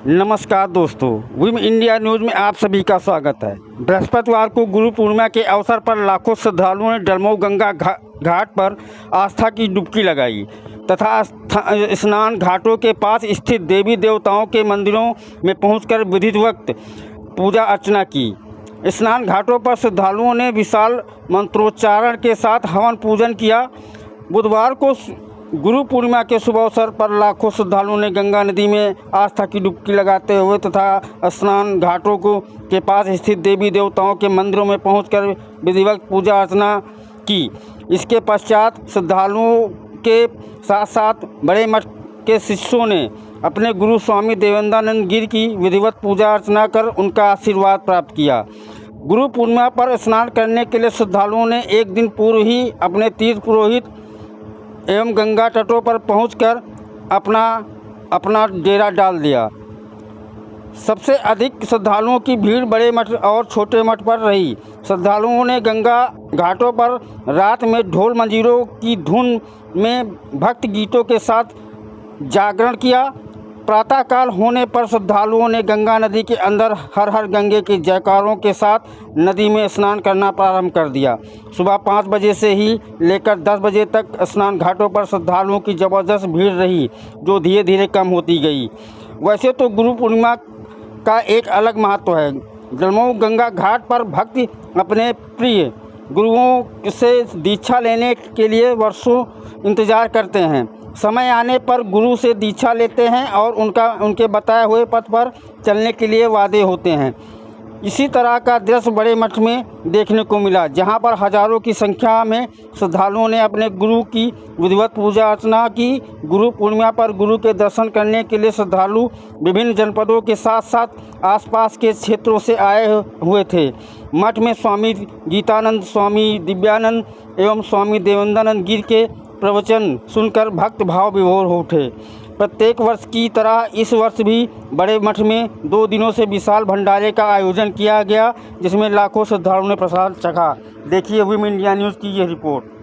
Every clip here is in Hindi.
नमस्कार दोस्तों, विम इंडिया न्यूज़ में आप सभी का स्वागत है। बृहस्पतिवार को गुरु पूर्णिमा के अवसर पर लाखों श्रद्धालुओं ने डलमऊ गंगा घाट पर आस्था की डुबकी लगाई तथा स्नान घाटों के पास स्थित देवी देवताओं के मंदिरों में पहुंचकर विधिवत पूजा अर्चना की। स्नान घाटों पर श्रद्धालुओं ने विशाल मंत्रोच्चारण के साथ हवन पूजन किया। बुधवार को गुरु पूर्णिमा के शुभ अवसर पर लाखों श्रद्धालुओं ने गंगा नदी में आस्था की डुबकी लगाते हुए तथा स्नान घाटों के पास स्थित देवी देवताओं के मंदिरों में पहुंचकर विधिवत पूजा अर्चना की। इसके पश्चात श्रद्धालुओं के साथ साथ बड़े मठ के शिष्यों ने अपने गुरु स्वामी देवंदानंद गिर की विधिवत पूजा अर्चना कर उनका आशीर्वाद प्राप्त किया। गुरु पूर्णिमा पर स्नान करने के लिए श्रद्धालुओं ने एक दिन पूर्व ही अपने तीर्थ पुरोहित एवं गंगा तटों पर पहुंचकर अपना डेरा डाल दिया। सबसे अधिक श्रद्धालुओं की भीड़ बड़े मठ और छोटे मठ पर रही। श्रद्धालुओं ने गंगा घाटों पर रात में ढोल मंजीरों की धुन में भक्त गीतों के साथ जागरण किया। प्रातःकाल होने पर श्रद्धालुओं ने गंगा नदी के अंदर हर हर गंगे के जयकारों के साथ नदी में स्नान करना प्रारंभ कर दिया। सुबह 5 बजे से ही लेकर 10 बजे तक स्नान घाटों पर श्रद्धालुओं की ज़बरदस्त भीड़ रही, जो धीरे धीरे कम होती गई। वैसे तो गुरु पूर्णिमा का एक अलग महत्व है। डलमऊ गंगा घाट पर भक्त अपने प्रिय गुरुओं से दीक्षा लेने के लिए वर्षों इंतज़ार करते हैं। समय आने पर गुरु से दीक्षा लेते हैं और उनके बताए हुए पथ पर चलने के लिए वादे होते हैं। इसी तरह का दृश्य बड़े मठ में देखने को मिला, जहां पर हजारों की संख्या में श्रद्धालुओं ने अपने गुरु की विधिवत पूजा अर्चना की। गुरु पूर्णिमा पर गुरु के दर्शन करने के लिए श्रद्धालु विभिन्न जनपदों के साथ साथ आसपास के क्षेत्रों से आए हुए थे। मठ में स्वामी गीतानंद, स्वामी दिव्यानंद एवं स्वामी देवंदानंद गिर के प्रवचन सुनकर भक्त भाव विभोर हो उठे। प्रत्येक वर्ष की तरह इस वर्ष भी बड़े मठ में 2 दिनों से विशाल भंडारे का आयोजन किया गया, जिसमें लाखों श्रद्धालुओं ने प्रसाद चखा। देखिए विम इंडिया न्यूज़ की ये रिपोर्ट।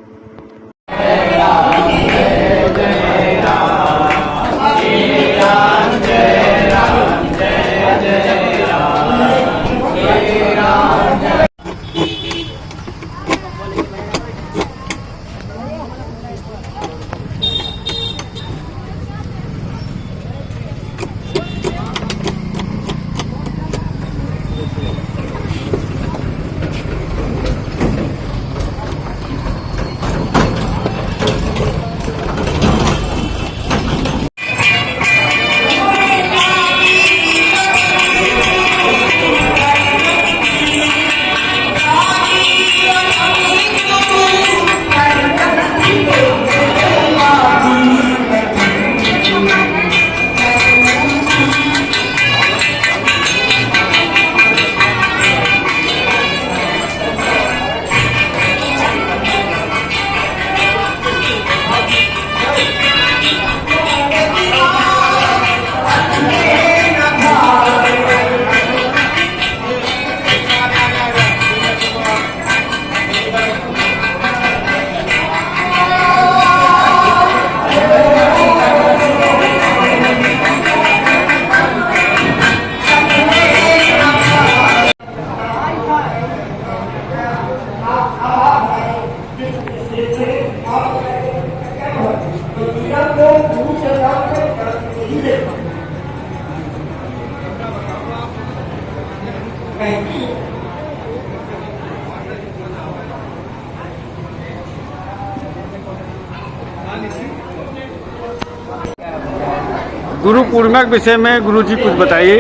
गुरु पूर्णिमा के विषय में गुरु जी कुछ बताइए।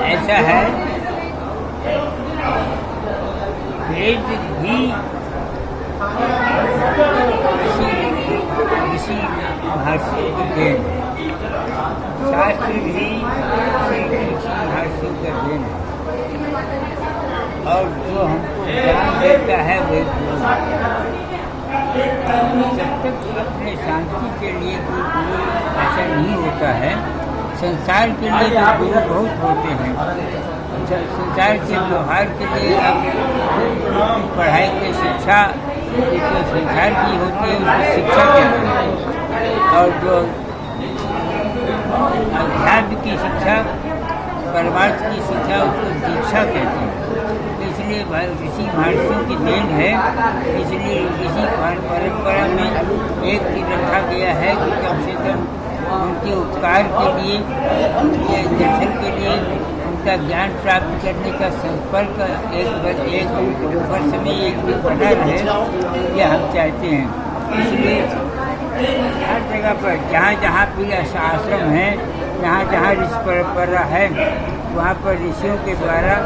ऐसा है, वेद भी किसी महर्षि की देन है, शास्त्र भी किसी महर्षि का देन है, और जो हमको ज्ञान देता है वही गुरु है। जब तक अपने शांति के लिए कोई गुरु ऐसा नहीं होता है। संसार के लिए तो गुरु बहुत होते हैं, संसार के व्यवहार के लिए अब पढ़ाई की शिक्षा जो संसार की होती है उसको शिक्षा कहते हैं, और जो अध्यात्म की शिक्षा, परमार्थ की शिक्षा उसको दीक्षा कहते हैं। तो इसलिए ऋषि महर्षियों की देन है। इसलिए ऋषि परंपरा में एक चीज रखा गया है कि कम से कम उनके उपकार के लिए, उनके दर्शन के लिए, उनका ज्ञान प्राप्त करने का संपर्क एक वर्ष में एक दिन बना रहे, ये हम चाहते हैं। इसलिए हर जगह पर जहाँ जहाँ भी आश्रम है, जहाँ जहाँ ऋषि परंपरा है, वहाँ पर ऋषियों के द्वारा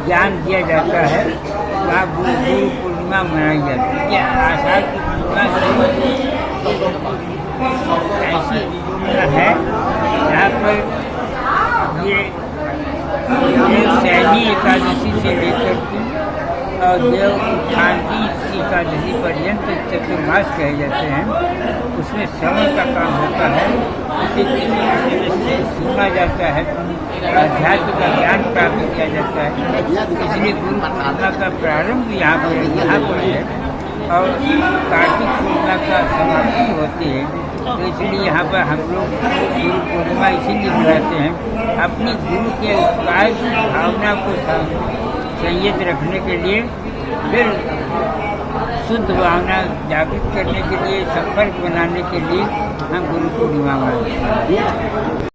ज्ञान दिया जाता है। वहाँ गुरु पूर्णिमा मनाई जाती है। यह आषाढ़ की पूर्णिमा ऐसी है जहाँ पर ये सैनी एकादशी से लेकर के और देव उत्थानी एकादशी पर्यंत चतुर्मास कहे जाते हैं। उसमें श्रवण का काम होता है, उसे सुना जाता है, अध्यात्म का ज्ञान प्राप्त किया जाता है। इसलिए गुरु पूर्णिमा का प्रारंभ यहाँ पर है और कार्तिक पूर्णिमा का समाप्ति होती है। तो इसलिए यहाँ पर हम लोग गुरु पूर्णिमा इसीलिए मनाते हैं, अपने गुरु के उपकार की भावना को संयत रखने के लिए, फिर शुद्ध भावना जागृत करने के लिए, संपर्क बनाने के लिए हम गुरु पूर्णिमा मनाते हैं।